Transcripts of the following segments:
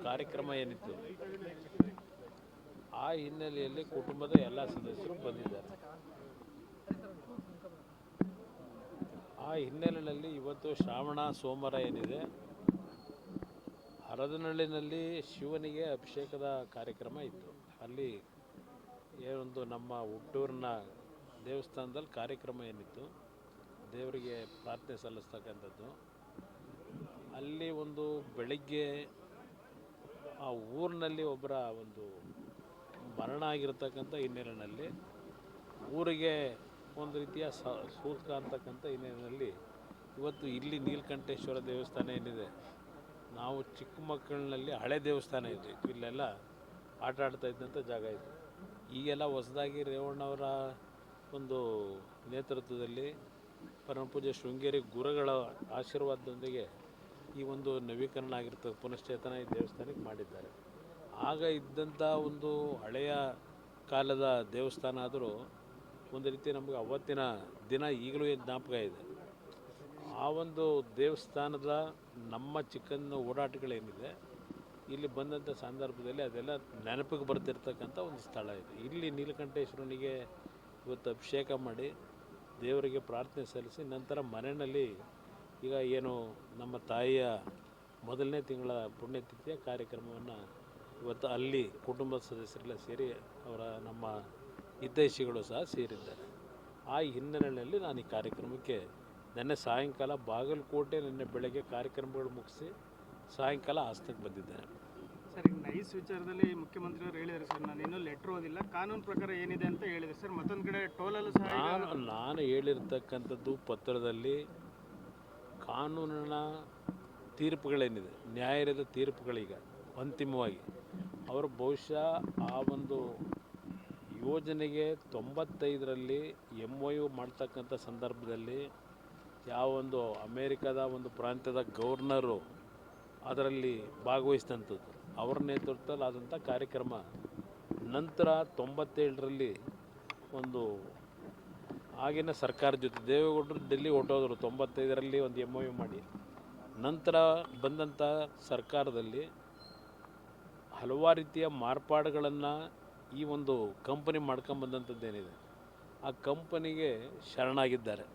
ಕಾರ್ಯಕ್ರಮ ಏನಿತ್ತು ಆ ಹಿನ್ನೆಲೆಯಲ್ಲಿ ಕುಟುಂಬದ ಎಲ್ಲ ಸದಸ್ಯರು ಬಂದಿದ್ದಾರೆ. ಆ ಹಿನ್ನೆಲೆಯಲ್ಲಿ ಇವತ್ತು ಶ್ರಾವಣ ಸೋಮವಾರ ಏನಿದೆ, ಹರದನಹಳ್ಳಿನಲ್ಲಿ ಶಿವನಿಗೆ ಅಭಿಷೇಕದ ಕಾರ್ಯಕ್ರಮ ಇತ್ತು. ಅಲ್ಲಿ ಏನೊಂದು ನಮ್ಮ ಹುಟ್ಟೂರಿನ ದೇವಸ್ಥಾನದಲ್ಲಿ ಕಾರ್ಯಕ್ರಮ ಏನಿತ್ತು, ದೇವರಿಗೆ ಪ್ರಾರ್ಥನೆ ಸಲ್ಲಿಸ್ತಕ್ಕಂಥದ್ದು. ಅಲ್ಲಿ ಒಂದು ಬೆಳಗ್ಗೆ ಆ ಊರಿನಲ್ಲಿ ಒಬ್ಬರ ಒಂದು ಮರಣ ಆಗಿರತಕ್ಕಂಥ ಹಿನ್ನೆಲೆಯಲ್ಲಿ ಊರಿಗೆ ಒಂದು ರೀತಿಯ ಸೂಚಕ ಅಂತಕ್ಕಂಥ ಹಿನ್ನೆಲೆಯಲ್ಲಿ ಇವತ್ತು ಇಲ್ಲಿ ನೀಲಕಂಠೇಶ್ವರ ದೇವಸ್ಥಾನ ಏನಿದೆ, ನಾವು ಚಿಕ್ಕ ಮಕ್ಕಳಿನಲ್ಲಿ ಹಳೆ ದೇವಸ್ಥಾನ ಇದೆ, ಇಲ್ಲೆಲ್ಲ ಆಟ ಆಡ್ತಾ ಇದ್ದಂಥ ಜಾಗ ಇದೆ. ಈಗೆಲ್ಲ ಹೊಸದಾಗಿ ರೇವಣ್ಣವರ ಒಂದು ನೇತೃತ್ವದಲ್ಲಿ ಪರಮಪೂಜ್ಯ ಶೃಂಗೇರಿ ಗುರುಗಳ ಆಶೀರ್ವಾದದೊಂದಿಗೆ ಈ ಒಂದು ನವೀಕರಣ ಆಗಿರ್ತದೆ, ಪುನಶ್ಚೇತನ ಈ ದೇವಸ್ಥಾನಕ್ಕೆ ಮಾಡಿದ್ದಾರೆ. ಆಗ ಇದ್ದಂಥ ಒಂದು ಹಳೆಯ ಕಾಲದ ದೇವಸ್ಥಾನ ಆದರೂ ಒಂದು ರೀತಿ ನಮಗೆ ಅವತ್ತಿನ ದಿನ ಈಗಲೂ ಜ್ಞಾಪಕ ಇದೆ. ಆ ಒಂದು ದೇವಸ್ಥಾನದ ನಮ್ಮ ಚಿಕ್ಕನ ಓಡಾಟಗಳೇನಿದೆ, ಇಲ್ಲಿ ಬಂದಂಥ ಸಂದರ್ಭದಲ್ಲಿ ಅದೆಲ್ಲ ನೆನಪಿಗೆ ಬರ್ತಿರ್ತಕ್ಕಂಥ ಒಂದು ಸ್ಥಳ ಇದೆ. ಇಲ್ಲಿ ನೀಲಕಂಠೇಶ್ವರನಿಗೆ ಇವತ್ತು ಅಭಿಷೇಕ ಮಾಡಿ ದೇವರಿಗೆ ಪ್ರಾರ್ಥನೆ ಸಲ್ಲಿಸಿ ನಂತರ ಮನೆಯಲ್ಲಿ ಈಗ ಏನು ನಮ್ಮ ತಾಯಿಯ ಮೊದಲನೇ ತಿಂಗಳ ಪುಣ್ಯತಿಥಿಯ ಕಾರ್ಯಕ್ರಮವನ್ನು ಇವತ್ತು ಅಲ್ಲಿ ಕುಟುಂಬದ ಸದಸ್ಯರೆಲ್ಲ ಸೇರಿ ಅವರ ನಮ್ಮ ಹಿತೈಷಿಗಳು ಸಹ ಸೇರಿದ್ದಾರೆ. ಆ ಹಿನ್ನೆಲೆಯಲ್ಲಿ ನಾನು ಈ ಕಾರ್ಯಕ್ರಮಕ್ಕೆ ನಿನ್ನೆ ಸಾಯಂಕಾಲ ಬಾಗಲಕೋಟೆ, ನಿನ್ನೆ ಬೆಳಗ್ಗೆ ಕಾರ್ಯಕ್ರಮಗಳು ಮುಗಿಸಿ ಸಾಯಂಕಾಲ ಆಸ್ತಕ್ಕೆ ಬಂದಿದ್ದೇನೆ. ಸರ್, ಈಗ ನೈಸ್ ವಿಚಾರದಲ್ಲಿ ಮುಖ್ಯಮಂತ್ರಿಯವರು ಹೇಳಿದ್ದಾರೆ ಸರ್, ನಾನು ಇನ್ನೂ ಲೆಟ್ರ್ ಓದಿಲ್ಲ, ಕಾನೂನು ಪ್ರಕಾರ ಏನಿದೆ ಅಂತ ಹೇಳಿದ್ದಾರೆ ಸರ್. ಮತ್ತೊಂದು ಕಡೆ ಟೋಲಲ್ಲೂ ಸಹ ನಾನು ಹೇಳಿರ್ತಕ್ಕಂಥದ್ದು ಪತ್ರದಲ್ಲಿ ಕಾನೂನಿನ ತೀರ್ಪುಗಳೇನಿದೆ, ನ್ಯಾಯಾಲಯದ ತೀರ್ಪುಗಳೀಗ ಅಂತಿಮವಾಗಿ ಅವರು ಬಹುಶಃ ಆ ಒಂದು ಯೋಜನೆಗೆ 95ರಲ್ಲಿ MOU ಮಾಡ್ತಕ್ಕಂಥ ಸಂದರ್ಭದಲ್ಲಿ ಯಾವೊಂದು ಅಮೇರಿಕಾದ ಒಂದು ಪ್ರಾಂತ್ಯದ ಗವರ್ನರು ಅದರಲ್ಲಿ ಭಾಗವಹಿಸಿದಂಥದ್ದು, ಅವರ ನೇತೃತ್ವದಲ್ಲಿ ಆದಂಥ ಕಾರ್ಯಕ್ರಮ. ನಂತರ 97ರಲ್ಲಿ ಒಂದು ಆಗಿನ ಸರ್ಕಾರ ಜೊತೆ ದೇವೇಗೌಡರು ಡೆಲ್ಲಿ ಹೊರಟೋದ್ರು, 95ರಲ್ಲಿ ಒಂದು MOU ಮಾಡಿ. ನಂತರ ಬಂದಂಥ ಸರ್ಕಾರದಲ್ಲಿ ಹಲವಾರು ರೀತಿಯ ಮಾರ್ಪಾಡುಗಳನ್ನು ಈ ಒಂದು ಕಂಪನಿ ಮಾಡ್ಕೊಂಬಂದಂಥದ್ದೇನಿದೆ, ಆ ಕಂಪನಿಗೆ ಶರಣಾಗಿದ್ದಾರೆ.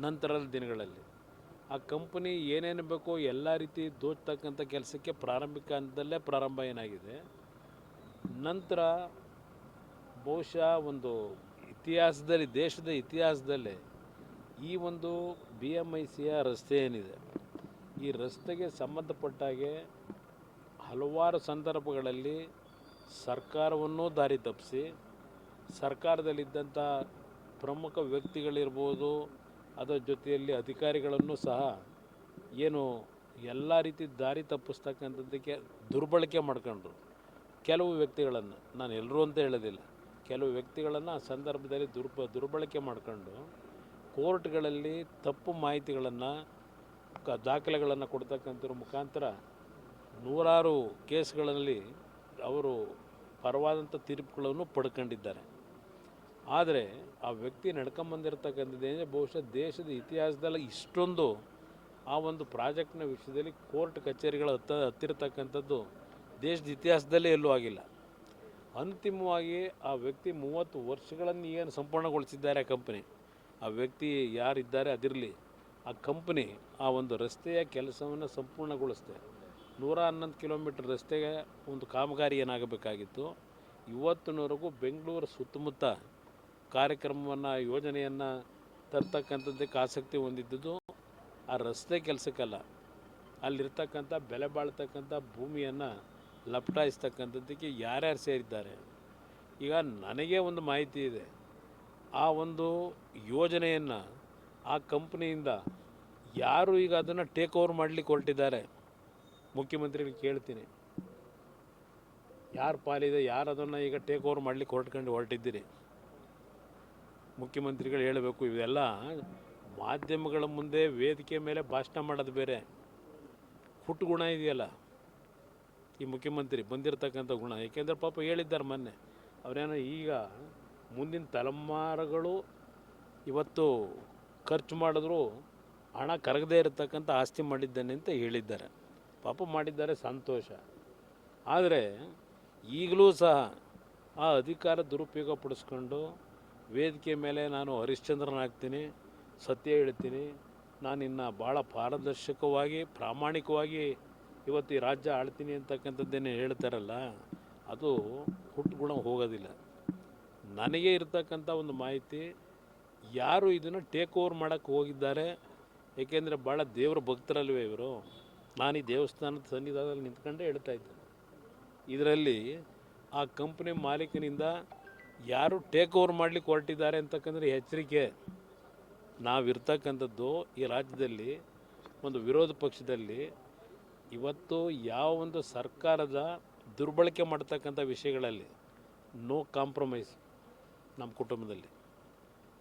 ನಂತರದ ದಿನಗಳಲ್ಲಿ ಆ ಕಂಪನಿ ಏನೇನು ಬೇಕೋ ಎಲ್ಲ ರೀತಿ ದೋಚತಕ್ಕಂಥ ಕೆಲಸಕ್ಕೆ ಪ್ರಾರಂಭಿಕ ಹಂತದಲ್ಲೇ ಪ್ರಾರಂಭ ಏನಾಗಿದೆ. ನಂತರ ಬಹುಶಃ ಒಂದು ಇತಿಹಾಸದಲ್ಲಿ, ದೇಶದ ಇತಿಹಾಸದಲ್ಲೇ ಈ ಒಂದು BMICಯ ರಸ್ತೆ ಏನಿದೆ, ಈ ರಸ್ತೆಗೆ ಸಂಬಂಧಪಟ್ಟಾಗೆ ಹಲವಾರು ಸಂದರ್ಭಗಳಲ್ಲಿ ಸರ್ಕಾರವನ್ನು ದಾರಿ ತಪ್ಪಿಸಿ, ಸರ್ಕಾರದಲ್ಲಿದ್ದಂಥ ಪ್ರಮುಖ ವ್ಯಕ್ತಿಗಳಿರ್ಬೋದು, ಅದರ ಜೊತೆಯಲ್ಲಿ ಅಧಿಕಾರಿಗಳನ್ನು ಸಹ ಏನು ಎಲ್ಲ ರೀತಿ ದಾರಿ ತಪ್ಪಿಸ್ತಕ್ಕಂಥದ್ದಕ್ಕೆ ದುರ್ಬಳಕೆ ಮಾಡ್ಕೊಂಡ್ರು. ಕೆಲವು ವ್ಯಕ್ತಿಗಳನ್ನು, ನಾನು ಎಲ್ಲರೂ ಅಂತ ಹೇಳೋದಿಲ್ಲ, ಕೆಲವು ವ್ಯಕ್ತಿಗಳನ್ನು ಆ ಸಂದರ್ಭದಲ್ಲಿ ದುರ್ಬಳಕೆ ಮಾಡ್ಕೊಂಡು ಕೋರ್ಟ್ಗಳಲ್ಲಿ ತಪ್ಪು ಮಾಹಿತಿಗಳನ್ನು, ದಾಖಲೆಗಳನ್ನು ಕೊಡ್ತಕ್ಕಂಥದ್ರ ಮುಖಾಂತರ ನೂರಾರು ಕೇಸ್ಗಳಲ್ಲಿ ಅವರು ಪರವಾದಂಥ ತೀರ್ಪುಗಳನ್ನು ಪಡ್ಕೊಂಡಿದ್ದಾರೆ. ಆದರೆ ಆ ವ್ಯಕ್ತಿ ನಡ್ಕೊಂಬಂದಿರತಕ್ಕಂಥದ್ದೇನೆ ಬಹುಶಃ ದೇಶದ ಇತಿಹಾಸದಲ್ಲಿ ಇಷ್ಟೊಂದು ಆ ಒಂದು ಪ್ರಾಜೆಕ್ಟ್ನ ವಿಷಯದಲ್ಲಿ ಕೋರ್ಟ್ ಕಚೇರಿಗಳ ಹತ್ತಿರತಕ್ಕಂಥದ್ದು ದೇಶದ ಇತಿಹಾಸದಲ್ಲೇ ಎಲ್ಲೂ ಆಗಿಲ್ಲ. ಅಂತಿಮವಾಗಿ ಆ ವ್ಯಕ್ತಿ 30 ವರ್ಷಗಳನ್ನು ಏನು ಸಂಪೂರ್ಣಗೊಳಿಸಿದ್ದಾರೆ ಆ ಕಂಪನಿ, ಆ ವ್ಯಕ್ತಿ ಯಾರಿದ್ದಾರೆ ಅದಿರಲಿ, ಆ ಕಂಪನಿ ಆ ಒಂದು ರಸ್ತೆಯ ಕೆಲಸವನ್ನು ಸಂಪೂರ್ಣಗೊಳಿಸಿದೆ. 111 ಕಿಲೋಮೀಟರ್ ರಸ್ತೆಗೆ ಒಂದು ಕಾಮಗಾರಿ ಏನಾಗಬೇಕಾಗಿತ್ತು, ಇವತ್ತಿನವರೆಗೂ ಬೆಂಗಳೂರು ಸುತ್ತಮುತ್ತ ಕಾರ್ಯಕ್ರಮವನ್ನು, ಯೋಜನೆಯನ್ನು ತರ್ತಕ್ಕಂಥದ್ದಕ್ಕೆ ಆಸಕ್ತಿ ಹೊಂದಿದ್ದು ಆ ರಸ್ತೆ ಕೆಲಸಕ್ಕಲ್ಲ, ಅಲ್ಲಿರ್ತಕ್ಕಂಥ ಬೆಲೆ ಬಾಳ್ತಕ್ಕಂಥ ಭೂಮಿಯನ್ನು ಲಪಟಾಯಿಸ್ತಕ್ಕಂಥದ್ದಕ್ಕೆ ಯಾರ್ಯಾರು ಸೇರಿದ್ದಾರೆ. ಈಗ ನನಗೆ ಒಂದು ಮಾಹಿತಿ ಇದೆ, ಆ ಒಂದು ಯೋಜನೆಯನ್ನು ಆ ಕಂಪ್ನಿಯಿಂದ ಯಾರು ಈಗ ಅದನ್ನು ಟೇಕ್ ಓವರ್ ಮಾಡಲಿಕ್ಕೆ ಹೊರಟಿದ್ದಾರೆ, ಮುಖ್ಯಮಂತ್ರಿಗಳಿಗೆ ಕೇಳ್ತೀನಿ, ಯಾರು ಪಾಲಿದೆ, ಯಾರು ಅದನ್ನು ಈಗ ಟೇಕ್ ಓವರ್ ಮಾಡಲಿಕ್ಕೆ ಹೊರಟಿದ್ದೀರಿ, ಮುಖ್ಯಮಂತ್ರಿಗಳು ಹೇಳಬೇಕು. ಇವೆಲ್ಲ ಮಾಧ್ಯಮಗಳ ಮುಂದೆ ವೇದಿಕೆ ಮೇಲೆ ಭಾಷಣ ಮಾಡೋದು ಬೇರೆ, ಹುಟ್ಟು ಗುಣ ಇದೆಯಲ್ಲ ಈ ಮುಖ್ಯಮಂತ್ರಿ ಬಂದಿರತಕ್ಕಂಥ ಗುಣ. ಏಕೆಂದರೆ ಪಾಪ ಹೇಳಿದ್ದಾರೆ ಮೊನ್ನೆ, ಅವರೇನೋ ಈಗ ಮುಂದಿನ ತಲೆಮಾರುಗಳು ಇವತ್ತು ಖರ್ಚು ಮಾಡಿದ್ರು ಹಣ ಕರಗದೇ ಇರತಕ್ಕಂಥ ಆಸ್ತಿ ಮಾಡಿದ್ದಾನೆ ಅಂತ ಹೇಳಿದ್ದಾರೆ. ಪಾಪ ಮಾಡಿದ್ದಾರೆ, ಸಂತೋಷ. ಆದರೆ ಈಗಲೂ ಸಹ ಆ ಅಧಿಕಾರ ದುರುಪಯೋಗ ಪಡಿಸ್ಕೊಂಡು ವೇದಿಕೆ ಮೇಲೆ ನಾನು ಹರಿಶ್ಚಂದ್ರನಾಗ್ತೀನಿ, ಸತ್ಯ ಹೇಳ್ತೀನಿ, ನಾನು ಇನ್ನು ಭಾಳ ಪಾರದರ್ಶಕವಾಗಿ ಪ್ರಾಮಾಣಿಕವಾಗಿ ಇವತ್ತು ಈ ರಾಜ್ಯ ಆಳ್ತೀನಿ ಅಂತಕ್ಕಂಥದ್ದೇನು ಹೇಳ್ತಾರಲ್ಲ, ಅದು ಹುಟ್ಟುಗುಣ ಹೋಗೋದಿಲ್ಲ. ನನಗೆ ಇರ್ತಕ್ಕಂಥ ಒಂದು ಮಾಹಿತಿ, ಯಾರು ಇದನ್ನು ಟೇಕ್ ಓವರ್ ಮಾಡೋಕ್ಕೆ ಹೋಗಿದ್ದಾರೆ, ಏಕೆಂದರೆ ಭಾಳ ದೇವರ ಭಕ್ತರಲ್ವೇ ಇವರು. ನಾನು ಈ ದೇವಸ್ಥಾನದ ಸನ್ನಿಧಾನದಲ್ಲಿ ನಿಂತ್ಕೊಂಡೇ ಹೇಳ್ತಾ ಇದ್ದೆ, ಇದರಲ್ಲಿ ಆ ಕಂಪ್ನಿ ಮಾಲೀಕನಿಂದ ಯಾರು ಟೇಕ್ ಓವರ್ ಮಾಡಲಿಕ್ಕೆ ಹೊರಟಿದ್ದಾರೆ ಅಂತಕ್ಕಂದ್ರೆ ಎಚ್ಚರಿಕೆ. ನಾವಿರ್ತಕ್ಕಂಥದ್ದು ಈ ರಾಜ್ಯದಲ್ಲಿ ಒಂದು ವಿರೋಧ ಪಕ್ಷದಲ್ಲಿ ಇವತ್ತು ಯಾವ ಒಂದು ಸರ್ಕಾರದ ದುರ್ಬಳಕೆ ಮಾಡ್ತಕ್ಕಂಥ ವಿಷಯಗಳಲ್ಲಿ ನೋ ಕಾಂಪ್ರಮೈಸ್ ನಮ್ಮ ಕುಟುಂಬದಲ್ಲಿ.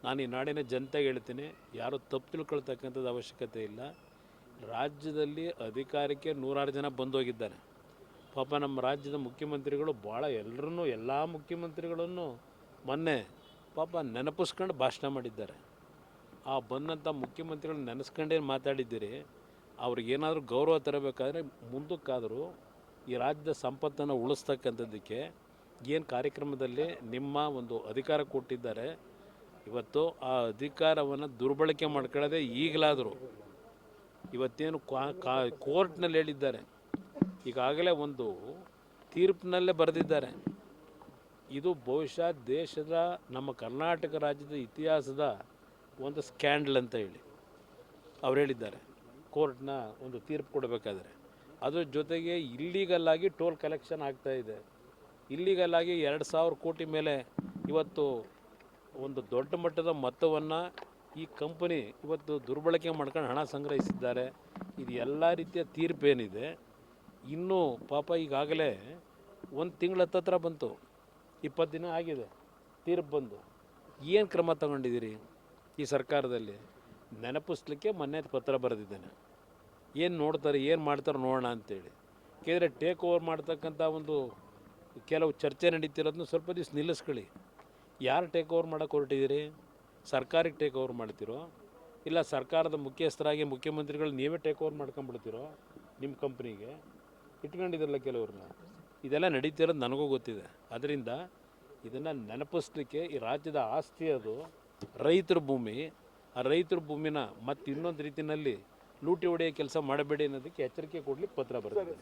ನಾನು ಈ ನಾಡಿನ ಜನತೆಗೆ ಹೇಳ್ತೀನಿ, ಯಾರು ತಪ್ಪು ತಿಳ್ಕೊಳ್ತಕ್ಕಂಥದ್ದು ಅವಶ್ಯಕತೆ ಇಲ್ಲ. ರಾಜ್ಯದಲ್ಲಿ ಅಧಿಕಾರಕ್ಕೆ 106 ಜನ ಬಂದೋಗಿದ್ದಾರೆ. ಪಾಪ ನಮ್ಮ ರಾಜ್ಯದ ಮುಖ್ಯಮಂತ್ರಿಗಳು ಭಾಳ ಎಲ್ಲ ಮುಖ್ಯಮಂತ್ರಿಗಳನ್ನು ಮೊನ್ನೆ ಪಾಪ ನೆನಪಿಸ್ಕೊಂಡು ಭಾಷಣ ಮಾಡಿದ್ದಾರೆ. ಆ ಬಂದಂಥ ಮುಖ್ಯಮಂತ್ರಿಗಳು ನೆನೆಸ್ಕೊಂಡೇ ಮಾತಾಡಿದ್ದೀರಿ. ಅವ್ರಿಗೇನಾದರೂ ಗೌರವ ತರಬೇಕಾದ್ರೆ ಮುಂದಕ್ಕಾದರೂ ಈ ರಾಜ್ಯದ ಸಂಪತ್ತನ್ನು ಉಳಿಸ್ತಕ್ಕಂಥದ್ದಕ್ಕೆ ಏನು ಕಾರ್ಯಕ್ರಮದಲ್ಲಿ ನಿಮ್ಮ ಒಂದು ಅಧಿಕಾರ ಕೊಟ್ಟಿದ್ದಾರೆ, ಇವತ್ತು ಆ ಅಧಿಕಾರವನ್ನು ದುರ್ಬಳಕೆ ಮಾಡ್ಕೊಳ್ಳೋದೇ ಈಗಲಾದರೂ. ಇವತ್ತೇನು ಕೋರ್ಟ್ನಲ್ಲಿ ಹೇಳಿದ್ದಾರೆ, ಈಗಾಗಲೇ ಒಂದು ತೀರ್ಪಿನಲ್ಲೇ ಬರೆದಿದ್ದಾರೆ, ಇದು ಬಹುಶಃ ದೇಶದ ನಮ್ಮ ಕರ್ನಾಟಕ ರಾಜ್ಯದ ಇತಿಹಾಸದ ಒಂದು ಸ್ಕ್ಯಾಂಡಲ್ ಅಂತ ಹೇಳಿ ಅವ್ರು ಹೇಳಿದ್ದಾರೆ. ಕೋರ್ಟ್ನ ಒಂದು ತೀರ್ಪು ಕೊಡಬೇಕಾದ್ರೆ ಅದ್ರ ಜೊತೆಗೆ ಇಲ್ಲೀಗಲ್ಲಾಗಿ ಟೋಲ್ ಕಲೆಕ್ಷನ್ ಆಗ್ತಾಯಿದೆ. ಇಲ್ಲೀಗಲ್ಲಾಗಿ 2,000 ಕೋಟಿ ಮೇಲೆ ಇವತ್ತು ಒಂದು ದೊಡ್ಡ ಮಟ್ಟದ ಮೊತ್ತವನ್ನು ಈ ಕಂಪನಿ ಇವತ್ತು ದುರ್ಬಳಕೆ ಮಾಡ್ಕೊಂಡು ಹಣ ಸಂಗ್ರಹಿಸಿದ್ದಾರೆ. ಇದು ಎಲ್ಲ ರೀತಿಯ ತೀರ್ಪೇನಿದೆ, ಇನ್ನೂ ಪಾಪ ಈಗಾಗಲೇ 1 ತಿಂಗಳ ಹತ್ತತ್ರ ಬಂತು, 20 ದಿನ ಆಗಿದೆ ತೀರ್ಪು ಬಂದು. ಏನು ಕ್ರಮ ತಗೊಂಡಿದ್ದೀರಿ ಈ ಸರ್ಕಾರದಲ್ಲಿ? ನೆನಪಿಸ್ಲಿಕ್ಕೆ ಮೊನ್ನೆ ಪತ್ರ ಬರೆದಿದ್ದೇನೆ, ಏನು ನೋಡ್ತಾರೆ ಏನು ಮಾಡ್ತಾರೆ ನೋಡೋಣ ಅಂತೇಳಿ. ಯಾಕೆಂದರೆ ಟೇಕ್ ಓವರ್ ಮಾಡ್ತಕ್ಕಂಥ ಒಂದು ಕೆಲವು ಚರ್ಚೆ ನಡೀತಿರೋದನ್ನ ಸ್ವಲ್ಪ ದಿವಸ ನಿಲ್ಲಿಸ್ಕೊಳ್ಳಿ. ಯಾರು ಟೇಕ್ ಓವರ್ ಮಾಡೋಕ್ಕೆ ಹೊರಟಿದ್ದೀರಿ? ಸರ್ಕಾರಕ್ಕೆ ಟೇಕ್ ಓವರ್ ಮಾಡ್ತಿರೋ, ಇಲ್ಲ ಸರ್ಕಾರದ ಮುಖ್ಯಸ್ಥರಾಗಿ ಮುಖ್ಯಮಂತ್ರಿಗಳು ನೀವೇ ಟೇಕ್ ಓವರ್ ಮಾಡ್ಕೊಂಡ್ಬಿಡ್ತಿರೋ? ನಿಮ್ಮ ಕಂಪ್ನಿಗೆ ಇಟ್ಕೊಂಡಿದ್ರಲ್ಲ ಕೆಲವ್ರನ್ನ. ಇದೆಲ್ಲ ನಡೀತಿರೋದು ನನಗೂ ಗೊತ್ತಿದೆ. ಅದರಿಂದ ಇದನ್ನು ನೆನಪಿಸ್ಲಿಕ್ಕೆ ಈ ರಾಜ್ಯದ ಆಸ್ತಿ ಅದು ರೈತರ ಭೂಮಿ. ಆ ರೈತರ ಭೂಮಿನ ಮತ್ತೆ ಇನ್ನೊಂದು ರೀತಿಯಲ್ಲಿ ಲೂಟಿ ಹೊಡೆಯೋ ಕೆಲಸ ಮಾಡಬೇಡಿ ಅನ್ನೋದಕ್ಕೆ ಎಚ್ಚರಿಕೆ ಕೊಡಲಿಕ್ಕೆ ಪತ್ರ ಬರ್ತದೆ.